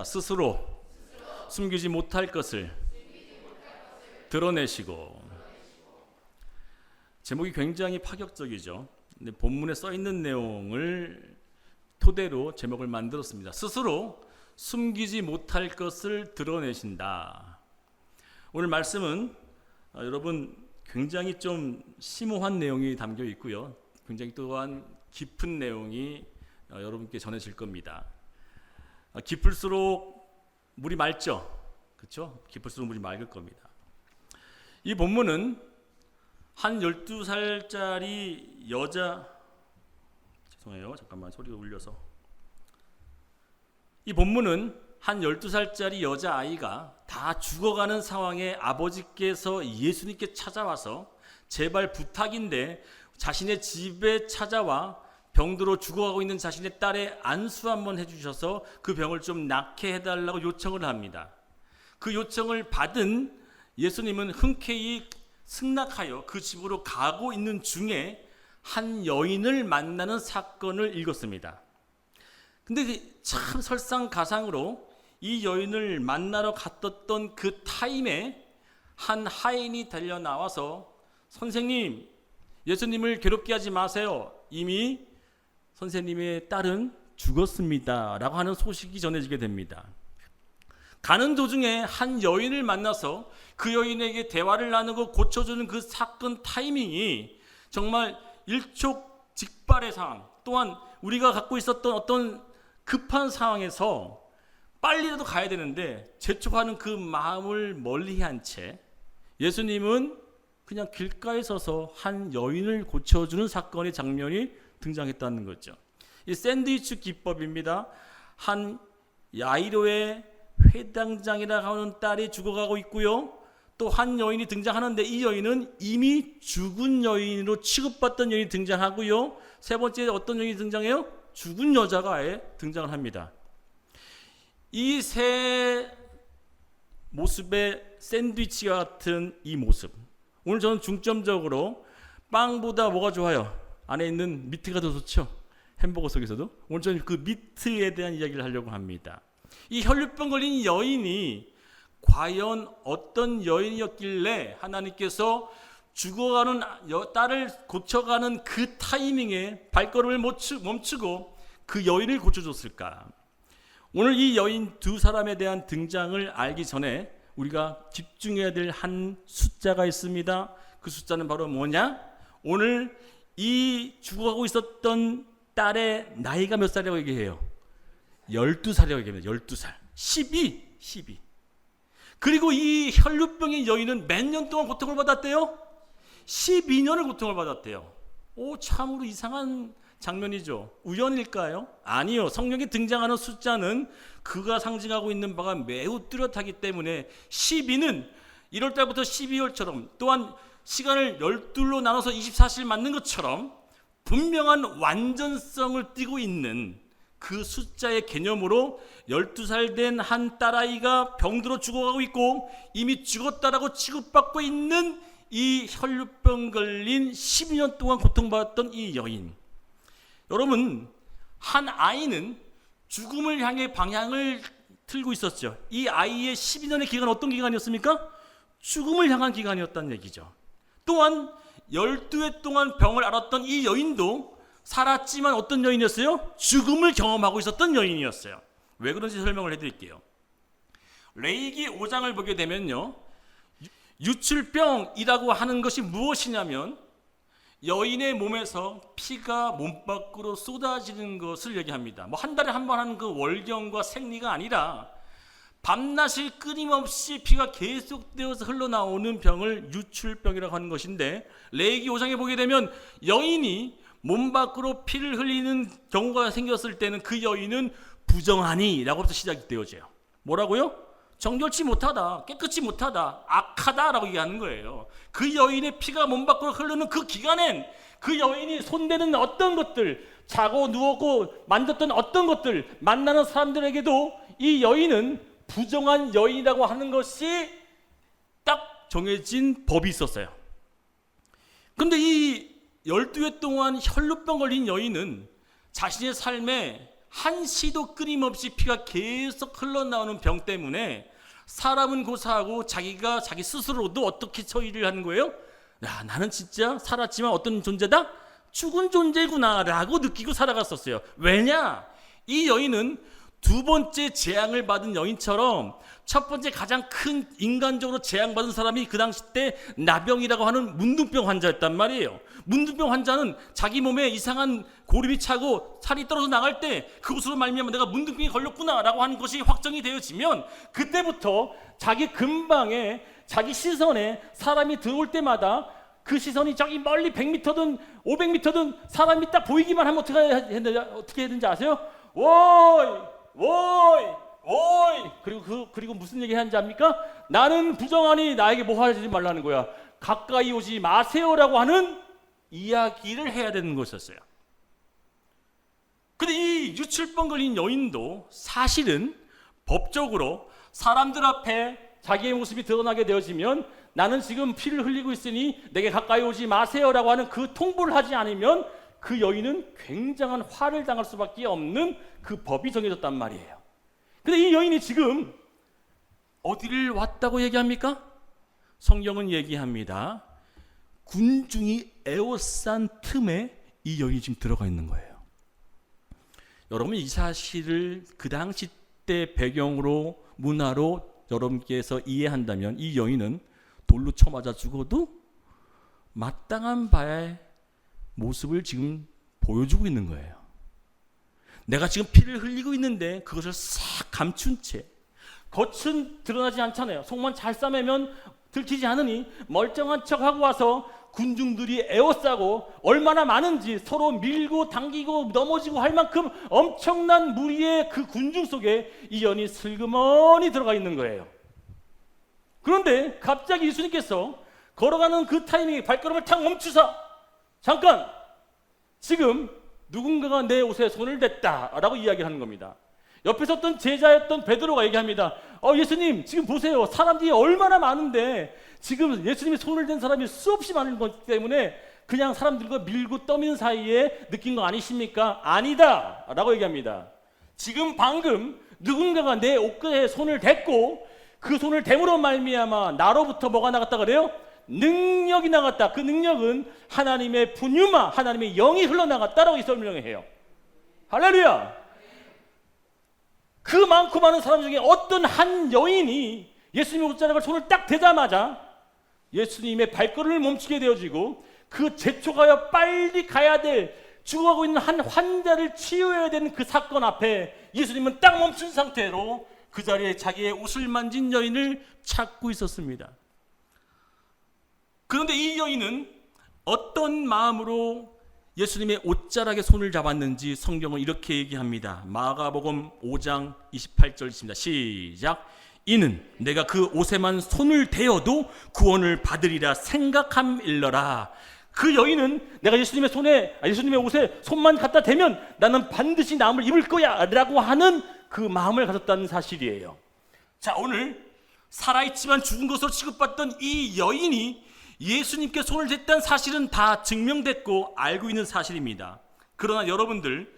스스로 숨기지 못할 것을 드러내시고. 제목이 굉장히 파격적이죠. 근데 본문에 써 있는 내용을 토대로 제목을 만들었습니다. 스스로 숨기지 못할 것을 드러내신다. 오늘 말씀은 여러분 굉장히 좀 심오한 내용이 담겨 있고요. 굉장히 또한 깊은 내용이 여러분께 전해질 겁니다. 깊을수록 물이 맑죠? 그렇죠? 깊을수록 물이 맑을 겁니다. 이 본문은 한 12살짜리 여자, 죄송해요. 잠깐만 소리가 울려서. 이 본문은 한 12살짜리 여자아이가 다 죽어가는 상황에 아버지께서 예수님께 찾아와서 제발 부탁인데 자신의 집에 찾아와 병들어 죽어가고 있는 자신의 딸의 안수 한번 해주셔서 그 병을 좀 낫게 해달라고 요청을 합니다. 그 요청을 받은 예수님은 흔쾌히 승낙하여 그 집으로 가고 있는 중에 한 여인을 만나는 사건을 읽었습니다. 근데 참 설상가상으로 이 여인을 만나러 갔던 그 타임에 한 하인이 달려 나와서 선생님, 예수님을 괴롭게 하지 마세요. 이미 선생님의 딸은 죽었습니다. 라고 하는 소식이 전해지게 됩니다. 가는 도중에 한 여인을 만나서 그 여인에게 대화를 나누고 고쳐주는 그 사건 타이밍이 정말 일촉즉발의 상황, 또한 우리가 갖고 있었던 어떤 급한 상황에서 빨리라도 가야 되는데 재촉하는 그 마음을 멀리한 채 예수님은 그냥 길가에 서서 한 여인을 고쳐주는 사건의 장면이 등장했다는 거죠. 이 샌드위치 기법입니다. 한 야이로의 회당장이라고 하는 딸이 죽어가고 있고요. 또 한 여인이 등장하는데 이 여인은 이미 죽은 여인으로 취급받던 여인이 등장하고요. 세 번째 어떤 여인이 등장해요? 죽은 여자가 아예 등장을 합니다. 이 세 모습의 샌드위치와 같은 이 모습. 오늘 저는 중점적으로 빵보다 뭐가 좋아요? 안에 있는 미트가 더 좋죠? 햄버거 속에서도. 오늘 저는 그 미트에 대한 이야기를 하려고 합니다. 이 혈류병 걸린 여인이 과연 어떤 여인이었길래 하나님께서 죽어가는 딸을 고쳐가는 그 타이밍에 발걸음을 멈추고 그 여인을 고쳐줬을까? 오늘 이 여인 두 사람에 대한 등장을 알기 전에 우리가 집중해야 될 한 숫자가 있습니다. 그 숫자는 바로 뭐냐? 오늘 이 죽어가고 있었던 딸의 나이가 몇 살이라고 얘기해요? 12살이라고 얘기합니다. 12살. 12. 그리고 이 혈류병의 여인은 몇 년 동안 고통을 받았대요? 12년을 고통을 받았대요. 참으로 이상한 장면이죠. 우연일까요? 아니요. 성경에 등장하는 숫자는 그가 상징하고 있는 바가 매우 뚜렷하기 때문에 12는 1월달부터 12월처럼 또한 시간을 12로 나눠서 24실 맞는 것처럼 분명한 완전성을 띠고 있는 그 숫자의 개념으로 12살 된 한 딸아이가 병들어 죽어가고 있고 이미 죽었다라고 취급받고 있는 이 혈류병 걸린 12년 동안 고통받았던 이 여인. 여러분, 한 아이는 죽음을 향해 방향을 틀고 있었죠. 이 아이의 12년의 기간은 어떤 기간이었습니까? 죽음을 향한 기간이었다는 얘기죠. 또한 12해 동안 병을 앓았던 이 여인도 살았지만 어떤 여인이었어요? 죽음을 경험하고 있었던 여인이었어요. 왜 그런지 설명을 해드릴게요. 레위기 5장을 보게 되면요, 유출병이라고 하는 것이 무엇이냐면 여인의 몸에서 피가 몸 밖으로 쏟아지는 것을 얘기합니다. 한 달에 한 번 하는 그 월경과 생리가 아니라 밤낮이 끊임없이 피가 계속되어서 흘러나오는 병을 유출병이라고 하는 것인데, 레위기 5장에 보게 되면 여인이 몸 밖으로 피를 흘리는 경우가 생겼을 때는 그 여인은 부정하니 라고부터 시작이 되어져요. 뭐라고요? 정결치 못하다, 깨끗이 못하다, 악하다라고 얘기하는 거예요. 그 여인의 피가 몸 밖으로 흐르는 그 기간엔 그 여인이 손대는 어떤 것들, 자고 누웠고 만졌던 어떤 것들, 만나는 사람들에게도 이 여인은 부정한 여인이라고 하는 것이 딱 정해진 법이 있었어요. 그런데 이 12해 동안 혈류병 걸린 여인은 자신의 삶에 한시도 끊임없이 피가 계속 흘러나오는 병 때문에 사람은 고사하고 자기 스스로도 어떻게 처리를 하는 거예요? 야, 나는 진짜 살았지만 어떤 존재다? 죽은 존재구나 라고 느끼고 살아갔었어요. 왜냐? 이 여인은 두 번째 재앙을 받은 여인처럼 첫 번째 가장 큰 인간적으로 재앙받은 사람이 그 당시 때 나병이라고 하는 문둥병 환자였단 말이에요. 문둥병 환자는 자기 몸에 이상한 고름이 차고 살이 떨어져 나갈 때 그것으로 말미암아 내가 문둥병이 걸렸구나 라고 하는 것이 확정이 되어지면 그때부터 자기 근방에 자기 시선에 사람이 들어올 때마다 그 시선이 저기 멀리 100m든 500m든 사람이 딱 보이기만 하면 어떻게 해야 되는지 아세요? 오이 그리고 무슨 얘기 하는지 압니까? 나는 부정하니 나에게 뭐 하지 말라는 거야. 가까이 오지 마세요라고 하는 이야기를 해야 되는 것이었어요. 근데 이 유출병 걸린 여인도 사실은 법적으로 사람들 앞에 자기의 모습이 드러나게 되어지면 나는 지금 피를 흘리고 있으니 내게 가까이 오지 마세요라고 하는 그 통보를 하지 않으면 그 여인은 굉장한 화를 당할 수밖에 없는 그 법이 정해졌단 말이에요. 근데 이 여인이 지금 어디를 왔다고 얘기합니까? 성경은 얘기합니다. 군중이 에워싼 틈에 이 여인이 지금 들어가 있는 거예요. 여러분 이 사실을 그 당시 때 배경으로 문화로 여러분께서 이해한다면 이 여인은 돌로 쳐맞아 죽어도 마땅한 바의 모습을 지금 보여주고 있는 거예요. 내가 지금 피를 흘리고 있는데 그것을 싹 감춘 채 겉은 드러나지 않잖아요. 속만 잘 싸매면 들키지 않으니 멀쩡한 척하고 와서 군중들이 에워싸고 얼마나 많은지 서로 밀고 당기고 넘어지고 할 만큼 엄청난 무리의 그 군중 속에 이 여인이 슬그머니 들어가 있는 거예요. 그런데 갑자기 예수님께서 걸어가는 그 타이밍에 발걸음을 탁 멈추사 잠깐! 지금 누군가가 내 옷에 손을 댔다라고 이야기를 하는 겁니다. 옆에 섰던 제자였던 베드로가 얘기합니다. 예수님 지금 보세요. 사람들이 얼마나 많은데 지금 예수님이 손을 댄 사람이 수없이 많은 거기 때문에 그냥 사람들과 밀고 떠미는 사이에 느낀 거 아니십니까? 아니다 라고 얘기합니다. 지금 방금 누군가가 내 옷에 손을 댔고 그 손을 댐으로 말미암아 나로부터 뭐가 나갔다 그래요? 능력이 나갔다. 그 능력은 하나님의 분유마, 하나님의 영이 흘러나갔다라고 설명해요. 할렐루야. 그 많고 많은 사람 중에 어떤 한 여인이 예수님의 옷자락을 손을 딱 대자마자 예수님의 발걸음을 멈추게 되어지고 그 재촉하여 빨리 가야 될 죽어가고 있는 한 환자를 치유해야 되는 그 사건 앞에 예수님은 딱 멈춘 상태로 그 자리에 자기의 옷을 만진 여인을 찾고 있었습니다. 그런데 이 여인은 어떤 마음으로 예수님의 옷자락에 손을 잡았는지 성경은 이렇게 얘기합니다. 마가복음 5장 28절 있습니다. 시작. 이는 내가 그 옷에만 손을 대어도 구원을 받으리라 생각함일러라. 그 여인은 내가 예수님의 옷에 손만 갖다 대면 나는 반드시 나음을 입을 거야 라고 하는 그 마음을 가졌다는 사실이에요. 자, 오늘 살아있지만 죽은 것으로 취급받던 이 여인이 예수님께 손을 댔다는 사실은 다 증명됐고 알고 있는 사실입니다. 그러나 여러분들,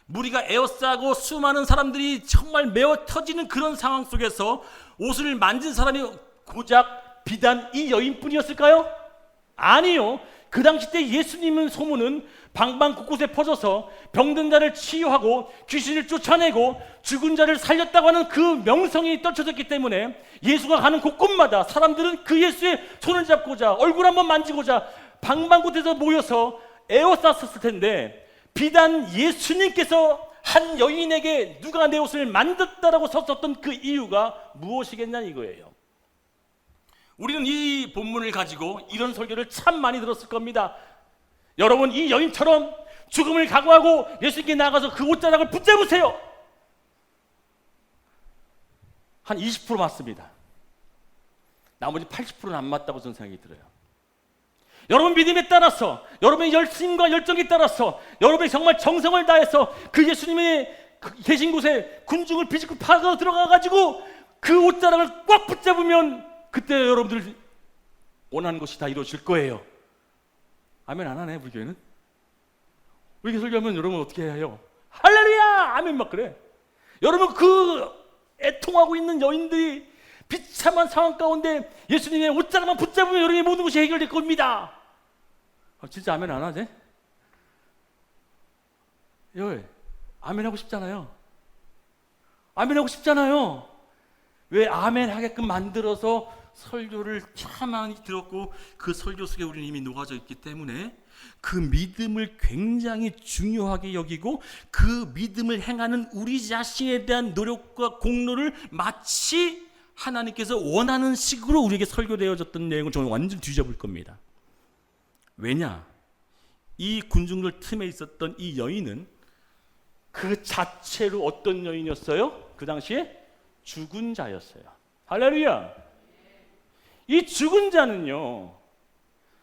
무리가 에워싸고 수많은 사람들이 정말 메워 터지는 그런 상황 속에서 옷을 만진 사람이 고작 비단 이 여인뿐이었을까요? 아니요. 그 당시 때 예수님은 소문은 방방 곳곳에 퍼져서 병든 자를 치유하고 귀신을 쫓아내고 죽은 자를 살렸다고 하는 그 명성이 떨쳐졌기 때문에 예수가 가는 곳곳마다 사람들은 그 예수의 손을 잡고자 얼굴 한번 만지고자 방방 곳에서 모여서 에워쌌었을 텐데 비단 예수님께서 한 여인에게 누가 내 옷을 만졌다라고 썼었던 그 이유가 무엇이겠냐 이거예요. 우리는 이 본문을 가지고 이런 설교를 참 많이 들었을 겁니다. 여러분, 이 여인처럼 죽음을 각오하고 예수님께 나가서 그 옷자락을 붙잡으세요. 한 20% 맞습니다. 나머지 80%는 안 맞다고 저는 생각이 들어요. 여러분 믿음에 따라서, 여러분의 열심과 열정에 따라서, 여러분이 정말 정성을 다해서 그 예수님의 계신 곳에 군중을 비집고 파고 들어가가지고 그 옷자락을 꽉 붙잡으면 그때 여러분들 원하는 것이 다 이루어질 거예요. 아멘 안 하네, 우리 교회는? 우리 설교하면 여러분 어떻게 해야 해요? 할렐루야! 할렐루야 아멘 막 그래. 여러분 그 애통하고 있는 여인들이 비참한 상황 가운데 예수님의 옷자락만 붙잡으면 여러분의 모든 것이 해결될 겁니다. 진짜 아멘 안 하지? 아멘 하고 싶잖아요. 아멘 하고 싶잖아요. 왜 아멘 하게끔 만들어서 설교를 참 많이 들었고 그 설교 속에 우리는 이미 녹아져 있기 때문에 그 믿음을 굉장히 중요하게 여기고 그 믿음을 행하는 우리 자신에 대한 노력과 공로를 마치 하나님께서 원하는 식으로 우리에게 설교되어졌던 내용을 저는 완전 뒤져볼 겁니다. 왜냐? 이 군중들 틈에 있었던 이 여인은 그 자체로 어떤 여인이었어요? 그 당시에 죽은 자였어요. 할렐루야. 이 죽은 자는요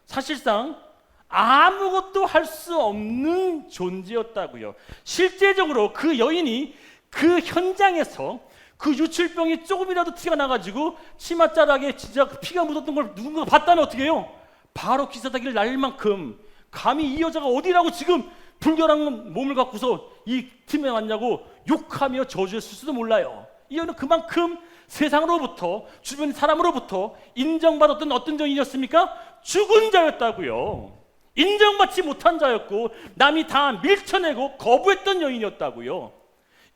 사실상 아무것도 할 수 없는 존재였다고요. 실제적으로 그 여인이 그 현장에서 그 유출병이 조금이라도 티가 나가지고 치맛자락에 진짜 피가 묻었던 걸 누군가가 봤다면 어떻게 해요? 바로 기사다기를 날릴 만큼 감히 이 여자가 어디라고 지금 불결한 몸을 갖고서 이 틈에 왔냐고 욕하며 저주했을 수도 몰라요. 이 여인은 그만큼 세상으로부터 주변 사람으로부터 인정받았던 어떤 여인이었습니까? 죽은 자였다고요. 인정받지 못한 자였고 남이 다 밀쳐내고 거부했던 여인이었다고요.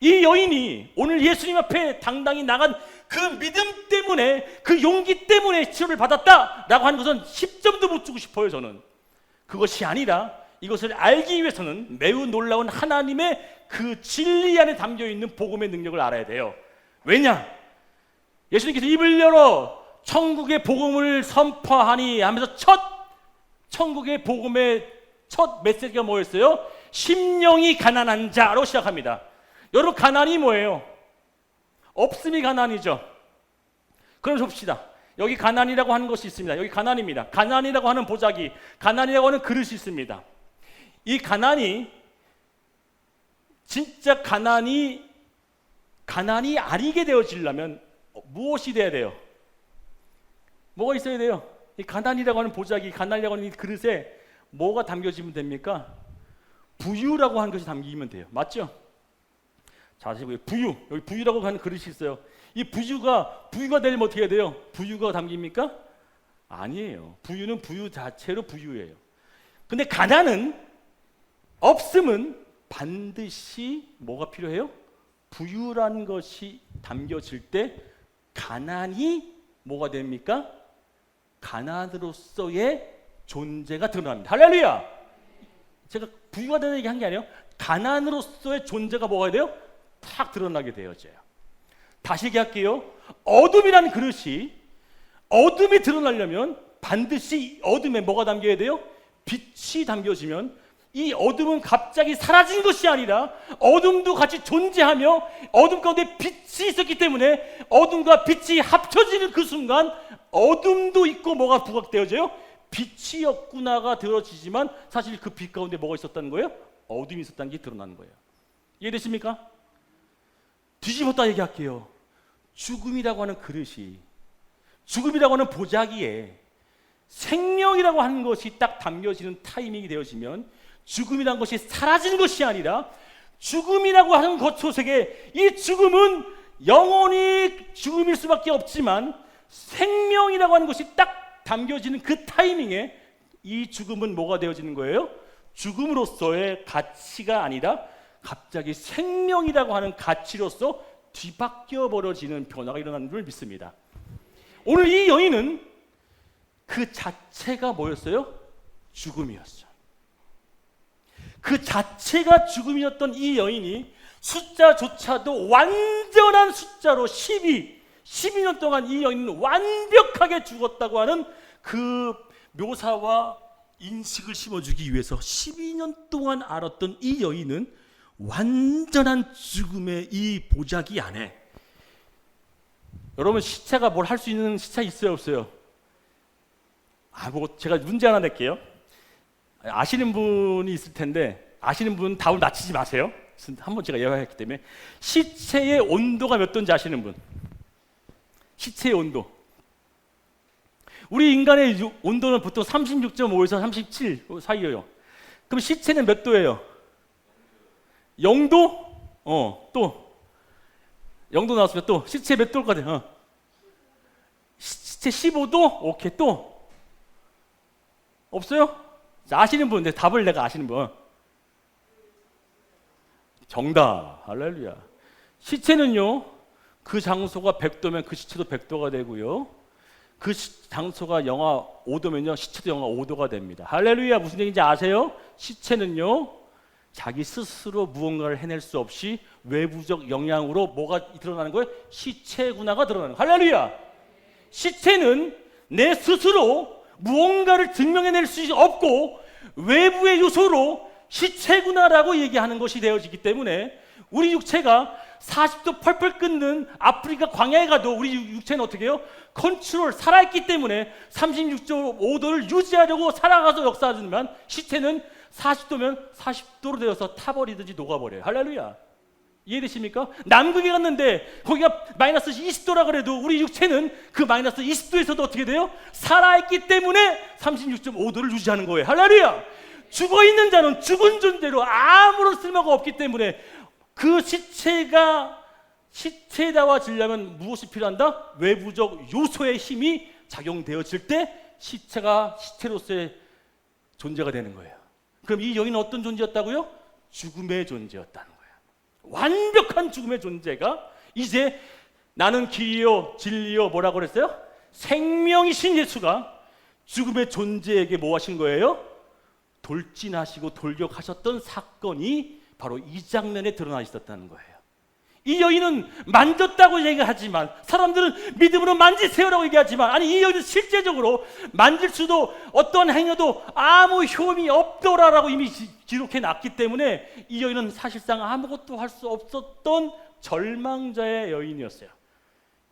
이 여인이 오늘 예수님 앞에 당당히 나간 그 믿음 때문에 그 용기 때문에 치료를 받았다라고 하는 것은 10점도 못 주고 싶어요. 저는 그것이 아니라 이것을 알기 위해서는 매우 놀라운 하나님의 그 진리 안에 담겨있는 복음의 능력을 알아야 돼요. 왜냐? 예수님께서 입을 열어 천국의 복음을 선포하니 하면서 천국의 복음의 첫 메시지가 뭐였어요? 심령이 가난한 자로 시작합니다. 여러분 가난이 뭐예요? 없음이 가난이죠. 그럼 봅시다. 여기 가난이라고 하는 것이 있습니다. 여기 가난입니다. 가난이라고 하는 보자기, 가난이라고 하는 그릇이 있습니다. 이 가난이 진짜 가난이 아니게 되어지려면 무엇이 돼야 돼요? 뭐가 있어야 돼요? 이 가난이라고 하는 보자기, 가난이라고 하는 이 그릇에 뭐가 담겨지면 됩니까? 부유라고 하는 것이 담기면 돼요. 맞죠? 자, 부유. 여기 부유라고 하는 그릇이 있어요. 이 부유가 되려면 어떻게 해야 돼요? 부유가 담깁니까? 아니에요. 부유는 부유 자체로 부유예요. 근데 가난은, 없음은 반드시 뭐가 필요해요? 부유란 것이 담겨질 때 가난이 뭐가 됩니까? 가난으로서의 존재가 드러납니다. 할렐루야! 제가 부유가 되는 얘기 한 게 아니에요. 가난으로서의 존재가 뭐가 돼요? 탁 드러나게 되어져요. 다시 얘기할게요. 어둠이라는 그릇이 어둠이 드러나려면 반드시 어둠에 뭐가 담겨야 돼요? 빛이 담겨지면 이 어둠은 갑자기 사라진 것이 아니라 어둠도 같이 존재하며 어둠 가운데 빛이 있었기 때문에 어둠과 빛이 합쳐지는 그 순간 어둠도 있고 뭐가 부각되어져요? 빛이었구나가 되어지지만 사실 그 빛 가운데 뭐가 있었다는 거예요? 어둠이 있었다는 게 드러나는 거예요. 이해되십니까? 뒤집었다 얘기할게요. 죽음이라고 하는 그릇이, 죽음이라고 하는 보자기에 생명이라고 하는 것이 딱 담겨지는 타이밍이 되어지면 죽음이라는 것이 사라지는 것이 아니라 죽음이라고 하는 것 속에 이 죽음은 영원히 죽음일 수밖에 없지만 생명이라고 하는 것이 딱 담겨지는 그 타이밍에 이 죽음은 뭐가 되어지는 거예요? 죽음으로서의 가치가 아니라 갑자기 생명이라고 하는 가치로서 뒤바뀌어 버려지는 변화가 일어나는 줄 믿습니다. 오늘 이 여인은 그 자체가 뭐였어요? 죽음이었어요. 그 자체가 죽음이었던 이 여인이 숫자조차도 완전한 숫자로 12년 동안 이 여인은 완벽하게 죽었다고 하는 그 묘사와 인식을 심어주기 위해서 12년 동안 알았던 이 여인은 완전한 죽음의 이 보자기 안에, 여러분 시체가 뭘 할 수 있는 시체 있어요 없어요? 제가 문제 하나 낼게요. 아시는 분이 있을 텐데 아시는 분 답을 낮추지 마세요. 한번 제가 예화했기 때문에. 시체의 온도가 몇 도인지 아시는 분? 시체의 온도. 우리 인간의 온도는 보통 36.5에서 37 사이예요. 그럼 시체는 몇 도예요? 0도? 또 영도 나왔으면 또 시체 몇 도까지? 시체 15도? 오케이. 또 없어요? 자, 아시는 분, 답을 내가 아시는 분. 정답. 할렐루야. 시체는요, 그 장소가 100도면 그 시체도 100도가 되고요, 그 장소가 영하 5도면요 시체도 영하 5도가 됩니다. 할렐루야. 무슨 얘기인지 아세요? 시체는요 자기 스스로 무언가를 해낼 수 없이 외부적 영향으로 뭐가 드러나는 거예요? 시체구나가 드러나는 거예요. 할렐루야. 시체는 내 스스로 무언가를 증명해낼 수 없고 외부의 요소로 시체구나라고 얘기하는 것이 되어지기 때문에 우리 육체가 40도 펄펄 끓는 아프리카 광야에 가도 우리 육체는 어떻게 해요? 컨트롤, 살아있기 때문에 36.5도를 유지하려고 살아가서 역사하지만 시체는 40도면 40도로 되어서 타버리든지 녹아버려요. 할렐루야. 이해되십니까? 남극에 갔는데 거기가 마이너스 20도라 그래도 우리 육체는 그 마이너스 20도에서도 어떻게 돼요? 살아있기 때문에 36.5도를 유지하는 거예요. 할렐루야. 죽어있는 자는 죽은 존재로 아무런 쓸모가 없기 때문에 그 시체다워지려면 무엇이 필요한다? 외부적 요소의 힘이 작용되어질 때 시체가 시체로서의 존재가 되는 거예요. 그럼 이 여인은 어떤 존재였다고요? 죽음의 존재였다는 거예요. 완벽한 죽음의 존재가 이제 나는 길이요 진리요 뭐라고 그랬어요? 생명이신 예수가 죽음의 존재에게 뭐 하신 거예요? 돌진하시고 돌격하셨던 사건이 바로 이 장면에 드러나 있었다는 거예요. 이 여인은 만졌다고 얘기하지만 사람들은 믿음으로 만지세요라고 얘기하지만 아니 이 여인은 실제적으로 만질 수도 어떤 행위도 아무 효험이 없더라라고 이미 기록해 놨기 때문에 이 여인은 사실상 아무것도 할 수 없었던 절망자의 여인이었어요.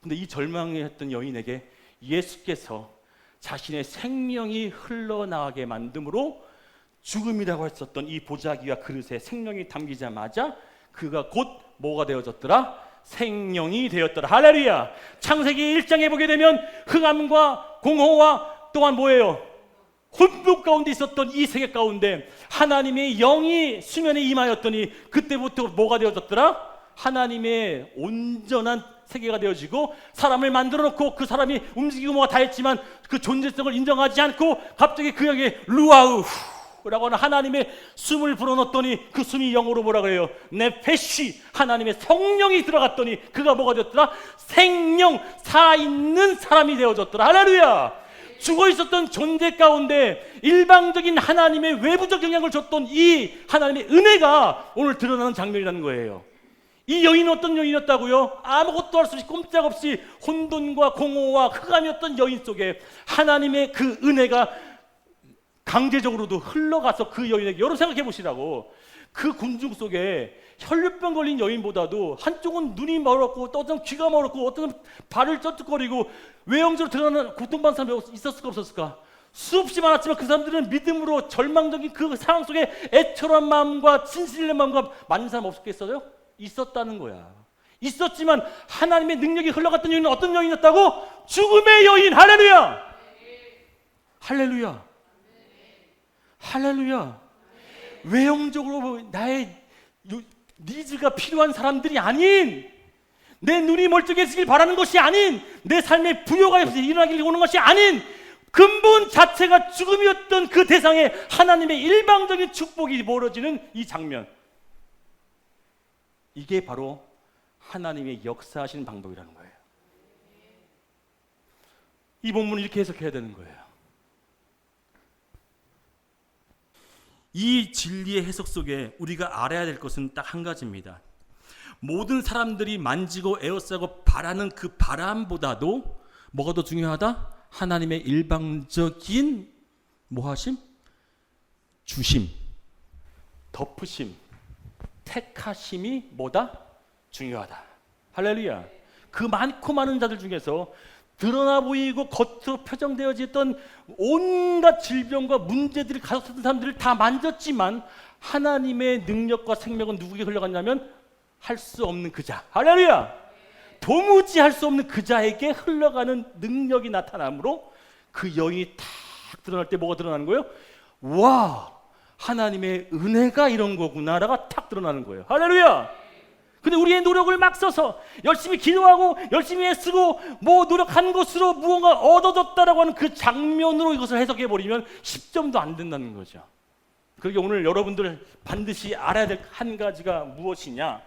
근데 이 절망했던 여인에게 예수께서 자신의 생명이 흘러나가게 만듦으로 죽음이라고 했었던 이 보자기와 그릇에 생명이 담기자마자 그가 곧 뭐가 되어졌더라? 생명이 되었더라. 할렐루야. 창세기 1장에 보게 되면 흑암과 공허와 또한 뭐예요? 혼돈 가운데 있었던 이 세계 가운데 하나님의 영이 수면에 임하였더니 그때부터 뭐가 되어졌더라? 하나님의 온전한 세계가 되어지고 사람을 만들어 놓고 그 사람이 움직이고 뭐가 다 했지만 그 존재성을 인정하지 않고 갑자기 그에게 루아우 라고 하는 하나님의 숨을 불어넣었더니 그 숨이 영어로 뭐라 그래요? 네페시, 하나님의 성령이 들어갔더니 그가 뭐가 되었더라? 생명, 살아있는 사람이 되어졌더라. 할렐루야. 죽어있었던 존재 가운데 일방적인 하나님의 외부적 영향을 줬던 이 하나님의 은혜가 오늘 드러나는 장면이라는 거예요. 이 여인은 어떤 여인이었다고요? 아무것도 할 수 없이 꼼짝없이 혼돈과 공허와 흑암이었던 여인 속에 하나님의 그 은혜가 강제적으로도 흘러가서 그 여인에게 여러분 생각해 보시라고 그 군중 속에 혈류병 걸린 여인보다도 한쪽은 눈이 멀었고 또 어떤 귀가 멀었고 어떤 발을 쩌뚝거리고 외형적으로 드러나는 고통받는 사람이 있었을까 없었을까? 수없이 많았지만 그 사람들은 믿음으로 절망적인 그 상황 속에 애처로한 마음과 진실된 마음과 많은 사람 없었겠어요? 있었다는 거야. 있었지만 하나님의 능력이 흘러갔던 여인은 어떤 여인이었다고? 죽음의 여인. 할렐루야. 할렐루야. 할렐루야. 외형적으로 나의 니즈가 필요한 사람들이 아닌, 내 눈이 멀쩡해지길 바라는 것이 아닌, 내 삶에 부요가 일어나길 오는 것이 아닌 근본 자체가 죽음이었던 그 대상에 하나님의 일방적인 축복이 벌어지는 이 장면, 이게 바로 하나님의 역사하시는 방법이라는 거예요. 이 본문을 이렇게 해석해야 되는 거예요. 이 진리의 해석 속에 우리가 알아야 될 것은 딱 한 가지입니다. 모든 사람들이 만지고 에워싸고 바라는 그 바람보다도 뭐가 더 중요하다? 하나님의 일방적인 뭐하심? 주심, 덮으심, 택하심이 뭐다? 중요하다. 할렐루야. 그 많고 많은 자들 중에서 드러나 보이고 겉으로 표정되어졌던 온갖 질병과 문제들이 가득했던 사람들을 다 만졌지만 하나님의 능력과 생명은 누구에게 흘러갔냐면 할 수 없는 그자. 할렐루야. 도무지 할 수 없는 그자에게 흘러가는 능력이 나타나므로 그 여인이 탁 드러날 때 뭐가 드러나는 거예요? 와, 하나님의 은혜가 이런 거구나라가 탁 드러나는 거예요. 할렐루야. 근데 우리의 노력을 막 써서 열심히 기도하고 열심히 애쓰고 뭐 노력한 것으로 무언가 얻어졌다라고 하는 그 장면으로 이것을 해석해 버리면 10점도 안 된다는 거죠. 그러게 오늘 여러분들 반드시 알아야 될 한 가지가 무엇이냐?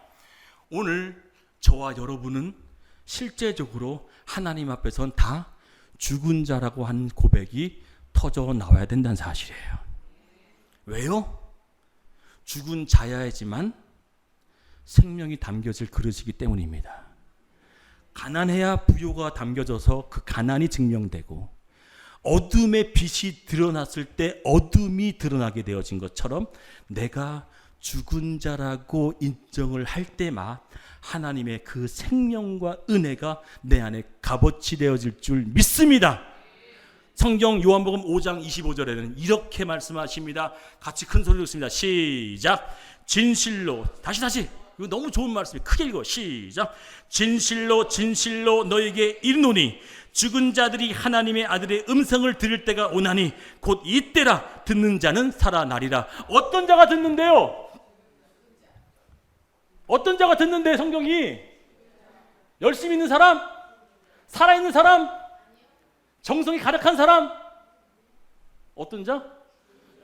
오늘 저와 여러분은 실제적으로 하나님 앞에선 다 죽은 자라고 하는 고백이 터져 나와야 된다는 사실이에요. 왜요? 죽은 자야지만 생명이 담겨질 그릇이기 때문입니다. 가난해야 부요가 담겨져서 그 가난이 증명되고, 어둠의 빛이 드러났을 때 어둠이 드러나게 되어진 것처럼 내가 죽은 자라고 인정을 할 때마다 하나님의 그 생명과 은혜가 내 안에 값어치 되어질 줄 믿습니다. 성경 요한복음 5장 25절에는 이렇게 말씀하십니다. 같이 큰 소리로 읽습니다. 시작. 진실로, 다시 이거 너무 좋은 말씀이에요. 크게 읽어. 시작. 진실로 진실로 너에게 이르노니 죽은 자들이 하나님의 아들의 음성을 들을 때가 오나니 곧 이때라. 듣는 자는 살아나리라. 어떤 자가 듣는데요? 어떤 자가 듣는데 성경이? 열심히 있는 사람? 살아있는 사람? 정성이 가득한 사람? 어떤 자?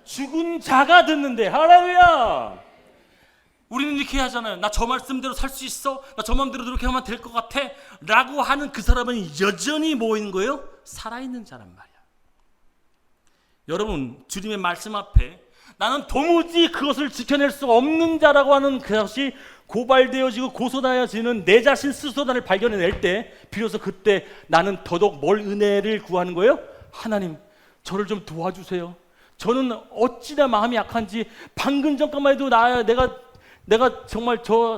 죽은 자가 듣는데. 할렐루야. 우리는 이렇게 하잖아요. 나 저 말씀대로 살 수 있어. 나 저 마음대로 노력하면 될 것 같아. 라고 하는 그 사람은 여전히 뭐 있는 거예요? 살아있는 자란 말이야. 여러분, 주님의 말씀 앞에 나는 도무지 그것을 지켜낼 수 없는 자라고 하는 그것이 고발되어지고 고소되어지는 내 자신 스스로를 발견해낼 때 비로소 그때 나는 더더욱 뭘 은혜를 구하는 거예요? 하나님, 저를 좀 도와주세요. 저는 어찌나 마음이 약한지 방금 전까만 해도 내가 정말 저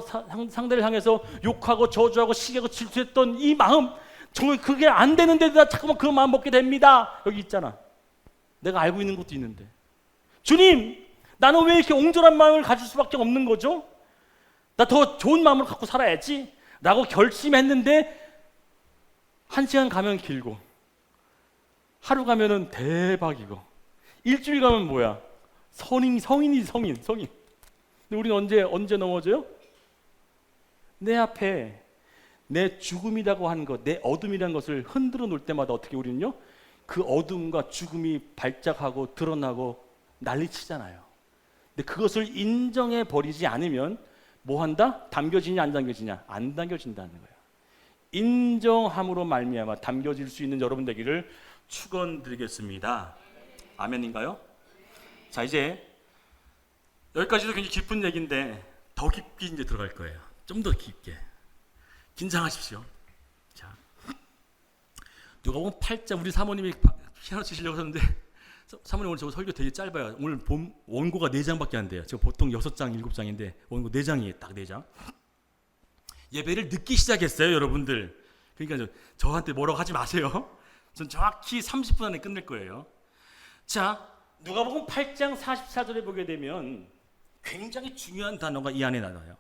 상대를 향해서 욕하고 저주하고 시기하고 질투했던 이 마음, 정말 그게 안 되는데도 나 자꾸만 그 마음 먹게 됩니다. 여기 있잖아. 내가 알고 있는 것도 있는데, 주님, 나는 왜 이렇게 옹졸한 마음을 가질 수밖에 없는 거죠? 나 더 좋은 마음을 갖고 살아야지 라고 결심했는데, 한 시간 가면 길고, 하루 가면은 대박이고, 일주일 가면 뭐야? 성인. 근데 우리는 언제 넘어져요? 내 앞에 내 죽음이라고 하는 것, 내 어둠이라는 것을 흔들어 놓을 때마다 어떻게 우리는요? 그 어둠과 죽음이 발작하고 드러나고 난리치잖아요. 근데 그것을 인정해 버리지 않으면 뭐 한다? 담겨지냐 안 담겨지냐? 안 담겨진다는 거예요. 인정함으로 말미암아 담겨질 수 있는 여러분 되기를 축원드리겠습니다. 아멘인가요? 자, 이제 여기까지도 굉장히 깊은 얘기인데 더 깊게 이제 들어갈 거예요. 좀 더 깊게. 긴장하십시오. 자, 누가복음 8장, 우리 사모님이 피아노 치시려고 하는데 사모님 오늘 저 설교 되게 짧아요. 오늘 원고가 4장밖에 안 돼요. 지금 보통 6장, 7장인데 원고 4장이에요. 딱 4장. 예배를 늦게 시작했어요, 여러분들. 그러니까 저한테 뭐라고 하지 마세요. 전 정확히 30분 안에 끝낼 거예요. 자, 누가복음 8장 44절에 보게 되면 굉장히 중요한 단어가 이 안에 나와요.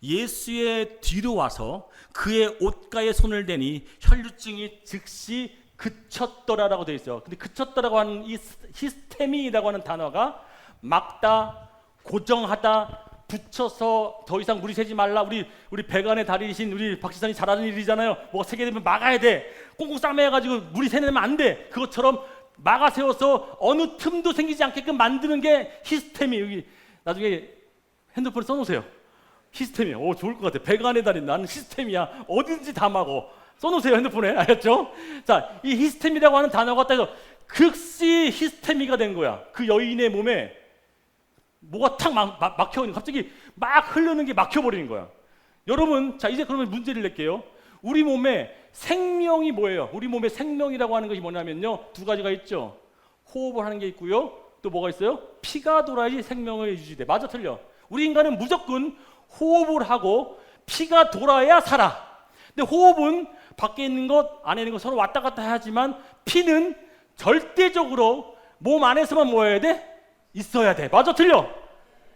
예수의 뒤로 와서 그의 옷가에 손을 대니 혈류증이 즉시 그쳤더라라고 되어 있어요. 근데 그쳤더라고 하는 이 히스테미라고 하는 단어가 막다, 고정하다, 붙여서 더 이상 물이 새지 말라. 우리 배관의 달인이신 우리 박지선이 잘하는 일이잖아요. 뭐가 새게 되면 막아야 돼. 꽁꽁 싸매가지고 물이 새내면 안 돼. 그것처럼 막아 세워서 어느 틈도 생기지 않게끔 만드는 게 히스테미. 여기 나중에 핸드폰에 써놓으세요. 히스테미. 오, 좋을 것 같아. 배관의 달인, 나는 히스테미야. 어딘지 다 막어. 써놓으세요, 핸드폰에. 알았죠? 자, 이 히스테미라고 하는 단어가 딱 해서 극시 히스테미가 된 거야. 그 여인의 몸에 뭐가 탁 막혀있는, 갑자기 막 흐르는 게 막혀버리는 거야. 여러분, 자, 이제 그러면 문제를 낼게요. 우리 몸에 생명이 뭐예요? 우리 몸에 생명이라고 하는 것이 뭐냐면요, 두 가지가 있죠. 호흡을 하는 게 있고요, 또 뭐가 있어요? 피가 돌아야지 생명을 유지돼. 맞아, 틀려? 우리 인간은 무조건 호흡을 하고 피가 돌아야 살아. 근데 호흡은 밖에 있는 것, 안에 있는 것 서로 왔다 갔다 하지만 피는 절대적으로 몸 안에서만 뭐 해야 돼? 있어야 돼. 맞아, 틀려?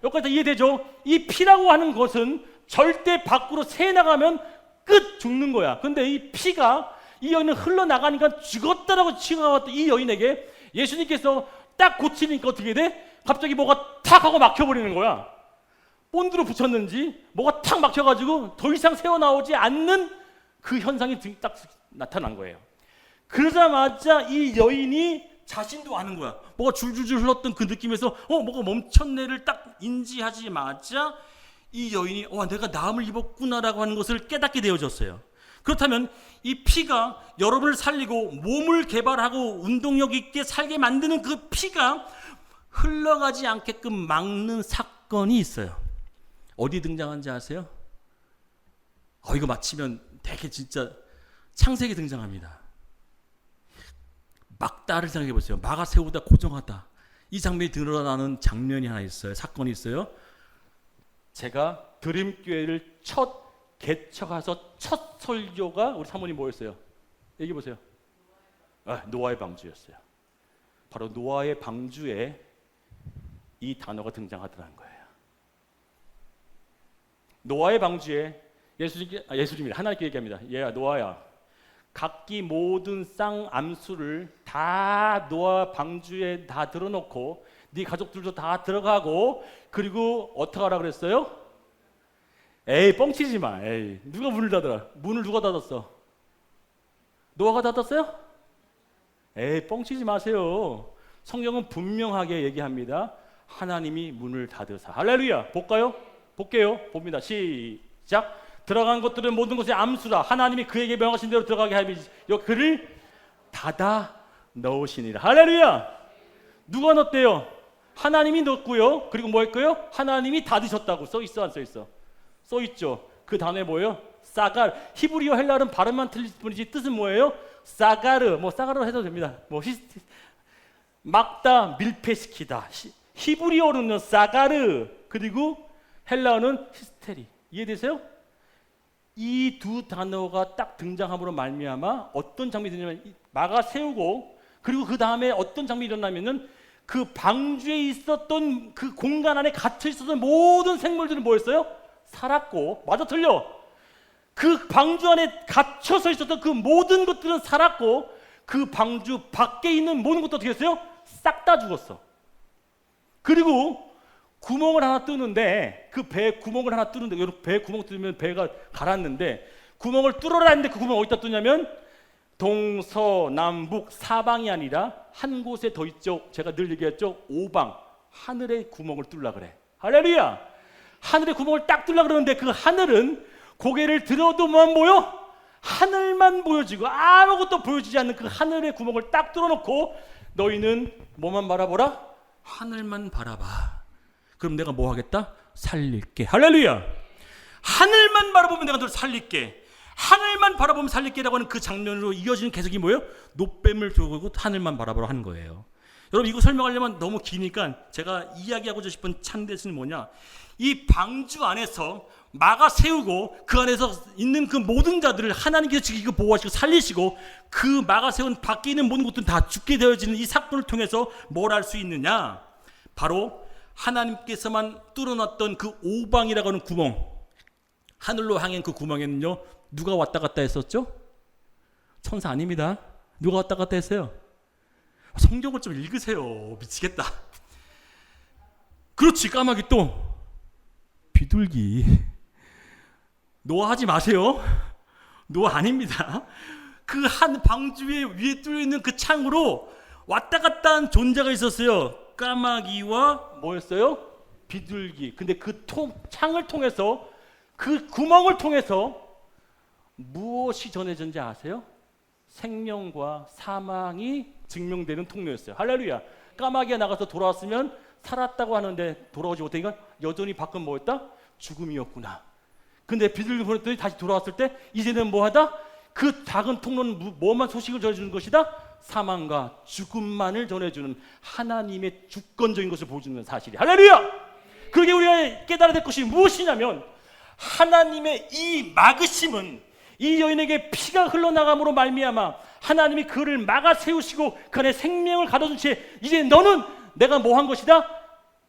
여기까지 다 이해되죠? 이 피라고 하는 것은 절대 밖으로 새나가면 끝, 죽는 거야. 근데 이 피가 이 여인은 흘러나가니까 죽었다라고 칭하왔던 이 여인에게 예수님께서 딱 고치니까 어떻게 돼? 갑자기 뭐가 탁 하고 막혀버리는 거야. 본드로 붙였는지 뭐가 탁 막혀가지고 더 이상 새어나오지 않는 그 현상이 딱 나타난 거예요. 그러자마자 이 여인이 자신도 아는 거야. 뭐가 줄줄줄 흘렀던 그 느낌에서 뭐가 멈췄네를 딱 인지하지마자 이 여인이 내가 나음을 입었구나라고 하는 것을 깨닫게 되어졌어요. 그렇다면 이 피가 여러분을 살리고 몸을 개발하고 운동력 있게 살게 만드는 그 피가 흘러가지 않게끔 막는 사건이 있어요. 어디 등장한지 아세요? 이거 맞히면 되게 진짜 창세기 등장합니다. 막다를 생각해 보세요. 막아 세우다 고정하다. 이 장면이 드러나는 장면이 하나 있어요. 사건이 있어요. 제가 드림교회를 첫 개척해서 첫 설교가 우리 사모님 뭐였어요? 얘기해 보세요. 노아의 방주였어요. 바로 노아의 방주에 이 단어가 등장하더라는 거예요. 노아의 방주에 예수님이 하나님께 얘기합니다. 얘야 노아야, 각기 모든 쌍 암수를 다 노아 방주에 다 들어놓고 네 가족들도 다 들어가고 그리고 어떻게 하라 그랬어요? 에이 뻥치지 마. 에이 누가 문을 닫아라. 문을 누가 닫았어? 노아가 닫았어요? 에이 뻥치지 마세요. 성경은 분명하게 얘기합니다. 하나님이 문을 닫으사. 할렐루야. 볼까요? 볼게요. 봅니다. 시작. 들어간 것들은 모든 것이 암수라. 하나님이 그에게 명하신 대로 들어가게 하며 그를 닫아 넣으시니라. 할렐루야. 누가 넣었대요? 하나님이 넣었고요. 그리고 뭐 했고요? 하나님이 닫으셨다고 써 있어 안 써 있어? 써 있죠. 그 단어에 뭐예요? 사갈. 히브리어 헬라어는 발음만 틀릴 뿐이지 뜻은 뭐예요? 사가르. 사가르 해도 됩니다. 막다, 밀폐시키다. 히브리어로는 사가르, 그리고 헬라어는 히스테리. 이해되세요? 이 두 단어가 딱 등장함으로 말미암아 어떤 장면이 되냐면 막아 세우고 그리고 그 다음에 어떤 장면이 일어나면은 그 방주에 있었던 그 공간 안에 갇혀 있었던 모든 생물들은 뭐였어요? 살았고. 맞아 틀려? 그 방주 안에 갇혀서 있었던 그 모든 것들은 살았고 그 방주 밖에 있는 모든 것도 어떻게 했어요? 싹 다 죽었어. 그리고 구멍을 하나 뚫는데 그 배 구멍을 하나 뚫는데 여러분 배 구멍 뚫으면 배가 가랐는데 구멍을 뚫어라 했는데 그 구멍을 어디다 뚫냐면 동서남북 사방이 아니라 한 곳에 더 있죠. 제가 늘 얘기했죠. 오방 하늘에 구멍을 뚫라 그래. 할렐루야. 하늘에 구멍을 딱 뚫라 그러는데 그 하늘은 고개를 들어도만 보여? 하늘만 보여지고 아무것도 보여지지 않는 그 하늘에 구멍을 딱 뚫어놓고 너희는 뭐만 바라보라? 하늘만 바라봐. 그럼 내가 뭐 하겠다? 살릴게. 할렐루야. 하늘만 바라보면 내가 널 살릴게. 하늘만 바라보면 살릴게라고 하는 그 장면으로 이어지는 계속이 뭐예요? 노뱀을 들고 하늘만 바라보라 하는 거예요. 여러분 이거 설명하려면 너무 기니까 제가 이야기하고자 싶은 찬대는 뭐냐? 이 방주 안에서 막아 세우고 그 안에서 있는 그 모든 자들을 하나님께서 지키고 보호하시고 살리시고 그 막아 세운 밖에 있는 모든 것들은 다 죽게 되어지는 이 사건을 통해서 뭘 할 수 있느냐? 바로 하나님께서만 뚫어놨던 그 오방이라고 하는 구멍, 하늘로 향한 그 구멍에는요 누가 왔다 갔다 했었죠? 천사 아닙니다. 누가 왔다 갔다 했어요? 성경을 좀 읽으세요. 미치겠다. 그렇지. 까마귀 또 비둘기. 노아 하지 마세요. 노아 아닙니다. 그 한 방주 위에 뚫려 있는 그 창으로 왔다 갔다 한 존재가 있었어요. 까마귀와 뭐였어요? 비둘기. 근데 그 창을 통해서 그 구멍을 통해서 무엇이 전해졌는지 아세요? 생명과 사망이 증명되는 통로였어요. 할렐루야. 까마귀가 나가서 돌아왔으면 살았다고 하는데 돌아오지 못하니까 여전히 밖은 뭐였다? 죽음이었구나. 근데 비둘기 보냈더니 다시 돌아왔을 때 이제는 뭐하다? 그 작은 통로는 뭐만 소식을 전해주는 것이다? 사망과 죽음만을 전해주는 하나님의 주권적인 것을 보여주는 사실이. 할렐루야! 그러게 우리가 깨달아야 될 것이 무엇이냐면 하나님의 이 막으심은 이 여인에게 피가 흘러나감으로 말미암아 하나님이 그를 막아 세우시고 그 안에 생명을 가둬둔 채 이제 너는 내가 뭐 한 것이다?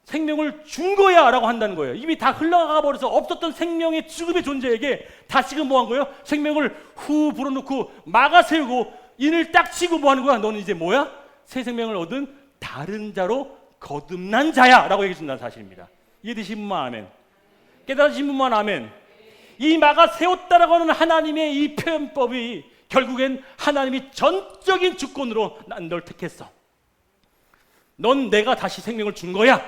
생명을 준 거야 라고 한다는 거예요. 이미 다 흘러가 버려서 없었던 생명의 죽음의 존재에게 다시금 뭐 한 거예요? 생명을 후 불어넣고 막아 세우고 인을 딱 치고 뭐 하는 거야? 너는 이제 뭐야? 새 생명을 얻은 다른 자로 거듭난 자야 라고 얘기해 준다는 사실입니다. 이해되시면 아멘. 깨달으신 분만 아멘. 이 마가 세웠다라고 하는 하나님의 이 표현법이 결국엔 하나님이 전적인 주권으로 난 널 택했어. 넌 내가 다시 생명을 준 거야.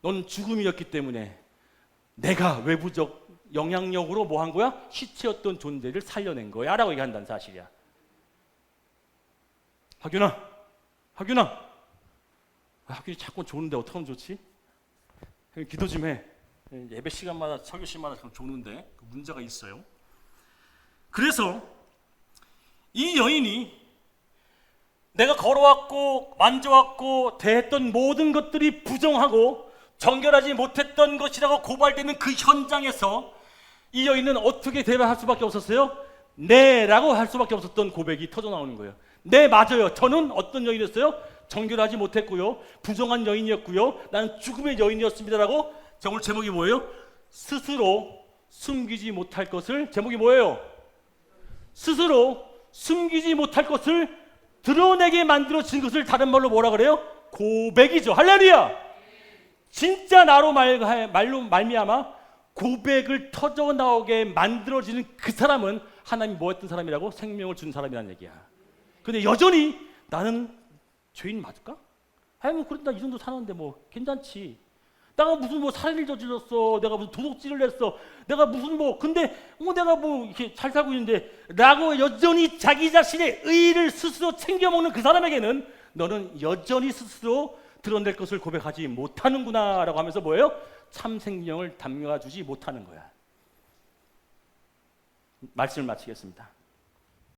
넌 죽음이었기 때문에 내가 외부적 영향력으로 뭐 한 거야? 시체였던 존재를 살려낸 거야 라고 얘기한다는 사실이야. 학균아 학균이 자꾸 좋은데 어떻게 하면 좋지? 기도 좀 해. 예배 시간마다 설교 시간마다 참 좋은데 그 문제가 있어요. 그래서 이 여인이 내가 걸어왔고 만져왔고 대했던 모든 것들이 부정하고 정결하지 못했던 것이라고 고발되는 그 현장에서 이 여인은 어떻게 대답할 수밖에 없었어요? 네라고 할 수밖에 없었던 고백이 터져 나오는 거예요. 네, 맞아요. 저는 어떤 여인이었어요? 정결하지 못했고요, 부정한 여인이었고요, 나는 죽음의 여인이었습니다라고. 오늘 제목이 뭐예요? 스스로 숨기지 못할 것을. 제목이 뭐예요? 스스로 숨기지 못할 것을 드러내게 만들어진 것을 다른 말로 뭐라 그래요? 고백이죠. 할렐루야. 진짜 나로 말미암아 고백을 터져 나오게 만들어지는 그 사람은 하나님이 뭐 했던 사람이라고? 생명을 준 사람이라는 얘기야. 근데 여전히 나는 죄인 맞을까? 아니 뭐 그래도 나 이 정도 사는데 뭐 괜찮지. 내가 무슨 뭐 살인을 저질렀어, 내가 무슨 도둑질을 했어, 내가 무슨 뭐 근데 내가 뭐 이렇게 잘 살고 있는데 라고 여전히 자기 자신의 의의를 스스로 챙겨 먹는 그 사람에게는 너는 여전히 스스로 드러낼 것을 고백하지 못하는구나 라고 하면서 뭐예요? 참 생명을 담가주지 못하는 거야. 말씀을 마치겠습니다.